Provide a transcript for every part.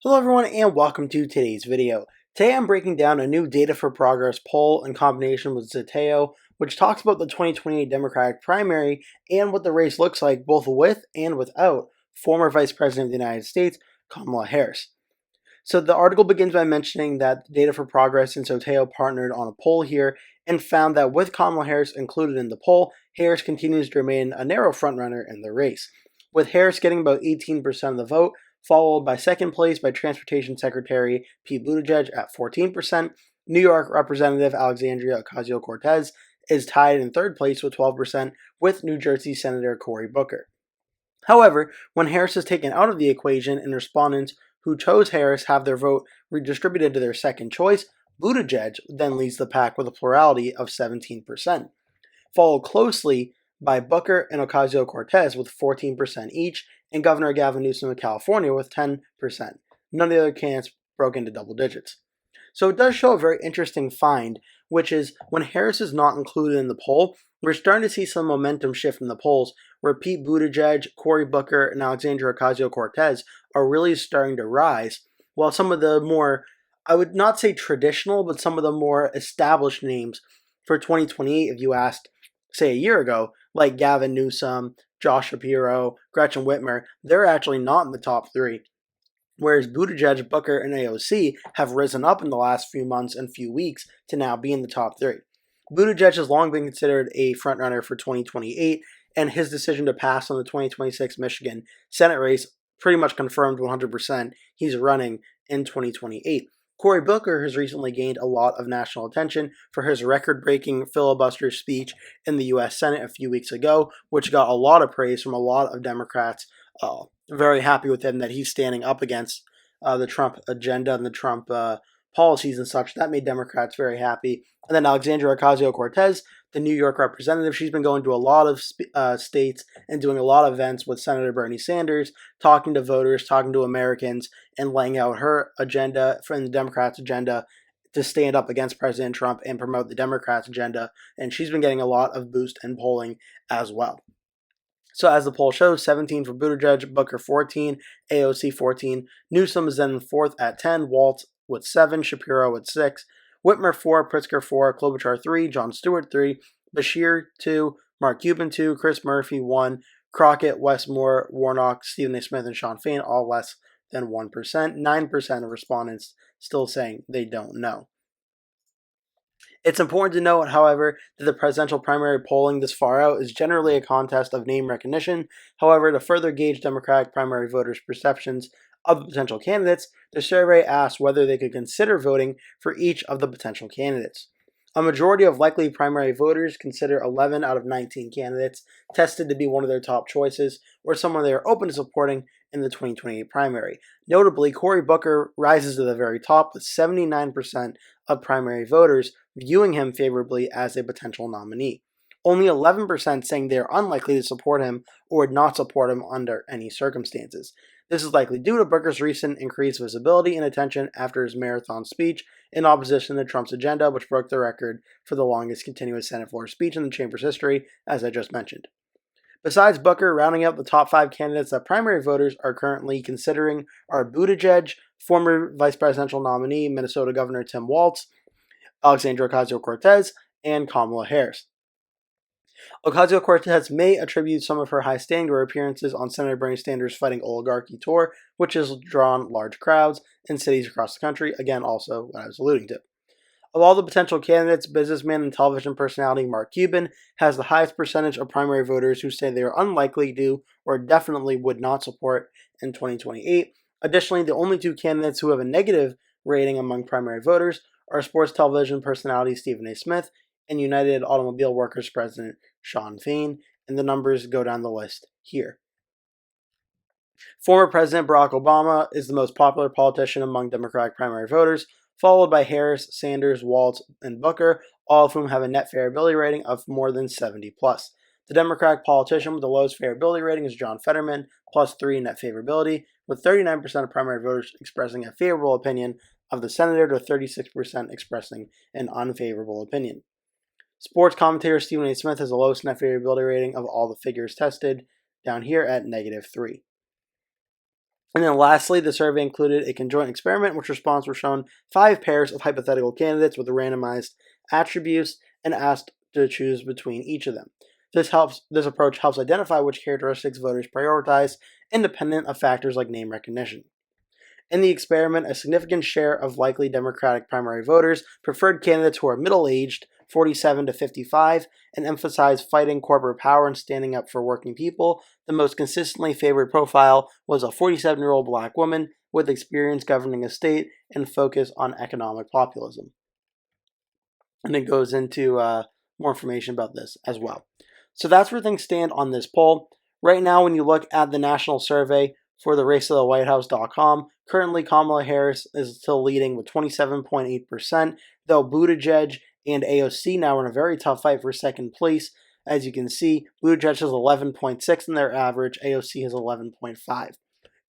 Hello everyone and welcome to today's video. Today I'm breaking down a new Data for Progress poll in combination with Zateo, which talks about the 2028 Democratic primary and what the race looks like both with and without former Vice President of the United States, Kamala Harris. So the article begins by mentioning that Data for Progress and Zateo partnered on a poll here and found that with Kamala Harris included in the poll, Harris continues to remain a narrow frontrunner in the race, with Harris getting about 18% of the vote, followed by second place by Transportation Secretary Pete Buttigieg at 14%. New York Representative Alexandria Ocasio-Cortez is tied in third place with 12%, with New Jersey Senator Cory Booker. However, when Harris is taken out of the equation and respondents who chose Harris have their vote redistributed to their second choice, Buttigieg then leads the pack with a plurality of 17%, followed closely by Booker and Ocasio-Cortez with 14% each, and Governor Gavin Newsom of California with 10%. None of the other candidates broke into double digits. So it does show a very interesting find, which is when Harris is not included in the poll, we're starting to see some momentum shift in the polls where Pete Buttigieg, Cory Booker, and Alexandria Ocasio-Cortez are really starting to rise, while some of the more, I would not say traditional, but some of the more established names for 2028, if you asked, say, a year ago, like Gavin Newsom, Josh Shapiro, Gretchen Whitmer, they're actually not in the top three. Whereas Buttigieg, Booker, and AOC have risen up in the last few months and few weeks to now be in the top three. Buttigieg has long been considered a frontrunner for 2028, and his decision to pass on the 2026 Michigan Senate race pretty much confirmed 100% he's running in 2028. Cory Booker has recently gained a lot of national attention for his record-breaking filibuster speech in the U.S. Senate a few weeks ago, which got a lot of praise from a lot of Democrats. Very happy with him that he's standing up against the Trump agenda and the Trump policies and such. That made Democrats very happy. And then Alexandria Ocasio-Cortez, the New York representative, she's been going to a lot of states and doing a lot of events with Senator Bernie Sanders, talking to voters, talking to Americans, and laying out her agenda from the Democrats' agenda to stand up against President Trump and promote the Democrats' agenda. And she's been getting a lot of boost in polling as well. So as the poll shows, 17 for Buttigieg, Booker 14, AOC 14. Newsom is then fourth at 10, Waltz with 7, Shapiro with 6, Whitmer 4, Pritzker 4, Klobuchar 3, Jon Stewart 3, Beshear 2, Mark Cuban 2, Chris Murphy 1, Crockett, Westmore, Warnock, Stephen A. Smith, and Sean Fain all less than 1%. 9% of respondents still saying they don't know. It's important to note, however, that the presidential primary polling this far out is generally a contest of name recognition. However, to further gauge Democratic primary voters' perceptions of the potential candidates, the survey asked whether they could consider voting for each of the potential candidates. A majority of likely primary voters consider 11 out of 19 candidates tested to be one of their top choices or someone they are open to supporting in the 2028 primary. Notably, Cory Booker rises to the very top with 79% of primary voters viewing him favorably as a potential nominee. Only 11% saying they are unlikely to support him or would not support him under any circumstances. This is likely due to Booker's recent increased visibility and attention after his marathon speech in opposition to Trump's agenda, which broke the record for the longest continuous Senate floor speech in the chamber's history, as I just mentioned. Besides Booker, rounding out the top 5 candidates that primary voters are currently considering are Buttigieg, former vice presidential nominee, Minnesota Governor Tim Walz, Alexandria Ocasio-Cortez, and Kamala Harris. Ocasio-Cortez may attribute some of her high standing to her appearances on Senator Bernie Sanders' Fighting Oligarchy tour, which has drawn large crowds in cities across the country, again also what I was alluding to. Of all the potential candidates, businessman and television personality Mark Cuban has the highest percentage of primary voters who say they are unlikely to or definitely would not support in 2028. Additionally, the only 2 candidates who have a negative rating among primary voters are sports television personality Stephen A. Smith and United Automobile Workers President Sean Fain, and the numbers go down the list here. Former President Barack Obama is the most popular politician among Democratic primary voters, followed by Harris, Sanders, Waltz, and Booker, all of whom have a net favorability rating of more than 70+. The Democratic politician with the lowest favorability rating is John Fetterman, +3 net favorability, with 39% of primary voters expressing a favorable opinion of the senator to 36% expressing an unfavorable opinion. Sports commentator Stephen A. Smith has the lowest net favorability rating of all the figures tested, down here at -3. And then lastly, the survey included a conjoint experiment, which response were shown 5 pairs of hypothetical candidates with randomized attributes and asked to choose between each of them. This approach helps identify which characteristics voters prioritize, independent of factors like name recognition. In the experiment, a significant share of likely Democratic primary voters preferred candidates who are middle-aged, 47 to 55, and emphasized fighting corporate power and standing up for working people. The most consistently favored profile was a 47-year-old black woman with experience governing a state and focus on economic populism. And it goes into more information about this as well. So that's where things stand on this poll. Right now, when you look at the national survey for the raceofthewhitehouse.com, currently Kamala Harris is still leading with 27.8%, though Buttigieg and AOC now are in a very tough fight for second place. As you can see, Buttigieg has 11.6 in their average, AOC has 11.5.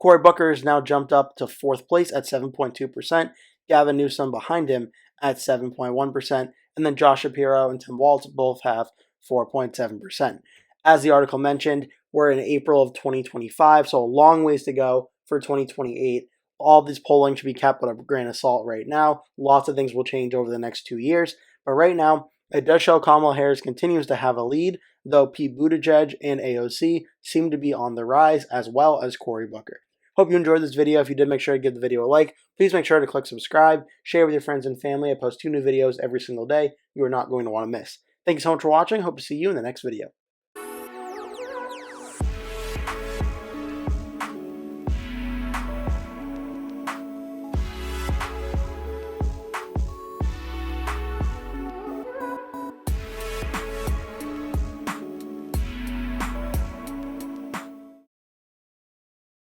Cory Booker has now jumped up to 4th place at 7.2%, Gavin Newsom behind him at 7.1%, and then Josh Shapiro and Tim Walz both have 4.7%. As the article mentioned, we're in April of 2025, so a long ways to go for 2028. All this polling should be kept with a grain of salt right now. Lots of things will change over the next 2 years, but right now, it does show Kamala Harris continues to have a lead, though Pete Buttigieg and AOC seem to be on the rise, as well as Cory Booker. Hope you enjoyed this video. If you did, make sure to give the video a like. Please make sure to click subscribe, share with your friends and family. I post 2 new videos every single day you are not going to want to miss. Thank you so much for watching. Hope to see you in the next video.